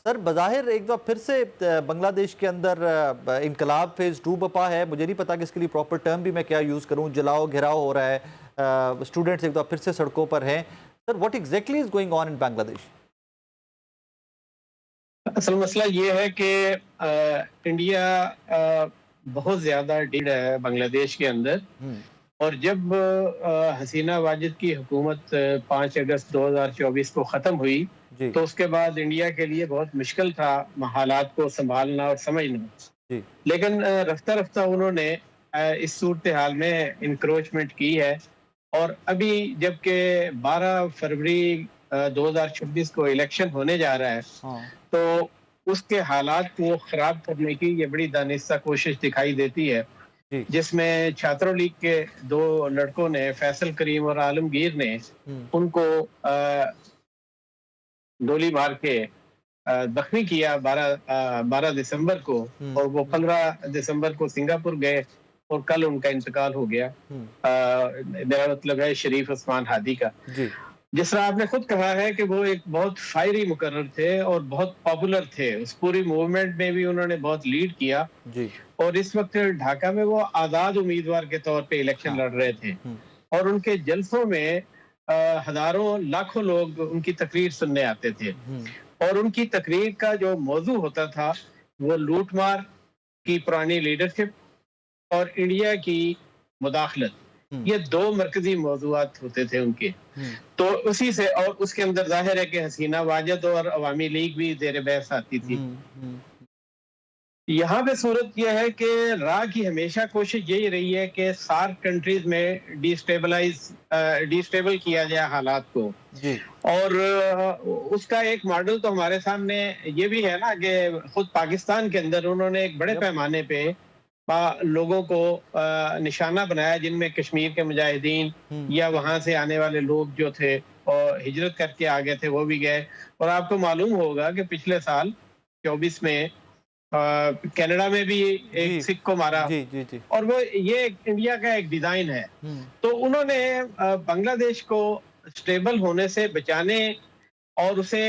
سر بظاہر ایک دفعہ پھر سے بنگلہ دیش کے اندر انقلاب فیز 2 بپا ہے. مجھے نہیں پتا کہ اس کے لیے پراپر ٹرم بھی میں کیا یوز کروں. جلاؤ گھراؤ ہو رہا ہے, اسٹوڈنٹس ایک دفعہ پھر سے سڑکوں پر ہیں. Sir what exactly is going on in Bangladesh? اصل مسئلہ یہ ہے کہ انڈیا بہت زیادہ ڈیڑھ ہے بنگلہ دیش کے اندر. اور جب حسینہ واجد کی حکومت 5 اگست 2024 کو ختم ہوئی تو اس کے بعد انڈیا کے لیے بہت مشکل تھا حالات کو سنبھالنا اور سمجھنا. لیکن رفتہ رفتہ انہوں نے اس صورتحال میں انکروچمنٹ کی ہے. اور ابھی جبکہ 12 فروری 2026 کو الیکشن ہونے جا رہا ہے تو اس کے حالات کو خراب کرنے کی یہ بڑی دانستہ کوشش دکھائی دیتی ہے, جس میں چھاتروں لیگ کے 2 لڑکوں نے, فیصل کریم اور عالمگیر نے, ان کو گولی مار کے زخمی کیا 12 دسمبر کو, اور وہ 15 دسمبر کو سنگاپور گئے اور کل ان کا انتقال ہو گیا. میرا مطلب ہے شریف عثمان ہادی کا. جس طرح آپ نے خود کہا ہے کہ وہ ایک بہت فائری مقرر تھے اور بہت پاپولر تھے, اس پوری موومنٹ میں بھی انہوں نے بہت لیڈ کیا. اور اس وقت ڈھاکہ میں وہ آزاد امیدوار کے طور پہ الیکشن لڑ رہے تھے, اور ان کے جلسوں میں ہزاروں لاکھوں لوگ ان کی تقریر سننے آتے تھے. اور ان کی تقریر کا جو موضوع ہوتا تھا وہ لوٹ مار کی پرانی لیڈرشپ اور انڈیا کی مداخلت, یہ 2 مرکزی موضوعات ہوتے تھے ان کے. تو اسی سے, اور اس کے اندر ظاہر ہے کہ حسینہ واجد اور عوامی لیگ بھی زیر بحث آتی تھی. یہاں پہ صورت یہ ہے کہ را کی ہمیشہ کوشش یہی رہی ہے کہ سارک کنٹریز میں ڈیسٹیبل کیا جائے حالات کو. اور اس کا ایک ماڈل تو ہمارے سامنے یہ بھی ہے نا کہ خود پاکستان کے اندر انہوں نے ایک بڑے پیمانے پہ لوگوں کو نشانہ بنایا, جن میں کشمیر کے مجاہدین یا وہاں سے آنے والے لوگ جو تھے اور ہجرت کر کے آگے تھے وہ بھی گئے. اور آپ کو معلوم ہوگا کہ پچھلے سال 24 میں کینیڈا میں بھی ایک سکھ کو مارا, اور وہ یہ انڈیا کا ایک ڈیزائن ہے. تو انہوں نے بنگلہ دیش کو سٹیبل ہونے سے بچانے اور اسے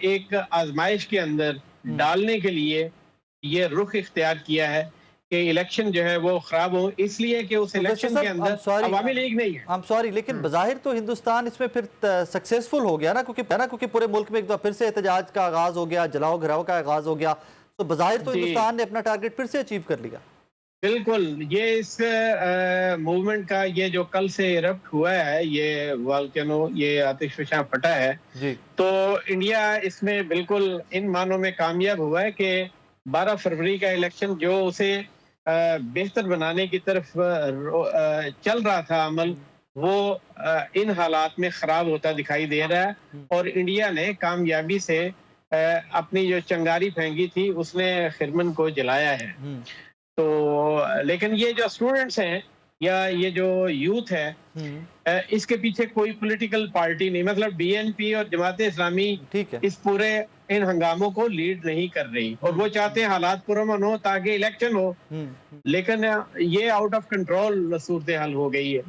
ایک آزمائش کے اندر ڈالنے کے لیے یہ رخ اختیار کیا ہے کہ الیکشن جو ہے وہ خراب ہو, اس لیے کہ اس الیکشن کے اندر عوامی لیگ نہیں ہے. لیکن بظاہر تو ہندوستان اس میں پھر سکسیسفل ہو گیا نا, کیونکہ پورے ملک میں ایک دفعہ پھر سے احتجاج کا آغاز ہو گیا, جلاؤ گھراؤ کا آغاز ہو گیا. تو بظاہر تو ہندوستان نے اپنا ٹارگٹ پھر سے اچیو کر لیا. بالکل, یہ اس موومنٹ کا یہ جو کل سے ایرپٹ ہوا ہے, یہ والکینو, یہ آتش فشاں پھٹا ہے, تو انڈیا اس میں بالکل ان معنوں میں کامیاب ہوا ہے کہ 12 فروری کا الیکشن جو اسے بہتر بنانے کی طرف چل رہا تھا عمل, وہ ان حالات میں خراب ہوتا دکھائی دے رہا ہے. اور انڈیا نے کامیابی سے اپنی جو چنگاری پھینکی تھی اس نے خرمن کو جلایا ہے. تو لیکن یہ جو اسٹوڈنٹس ہیں یا یہ جو یوتھ ہے, اس کے پیچھے کوئی پولیٹیکل پارٹی نہیں, مطلب بی این پی اور جماعت اسلامی اس پورے ان ہنگاموں کو لیڈ نہیں کر رہی, اور وہ چاہتے ہیں حالات پرامن ہو تاکہ الیکشن ہو. لیکن یہ آؤٹ آف کنٹرول صورتحال ہو گئی ہے.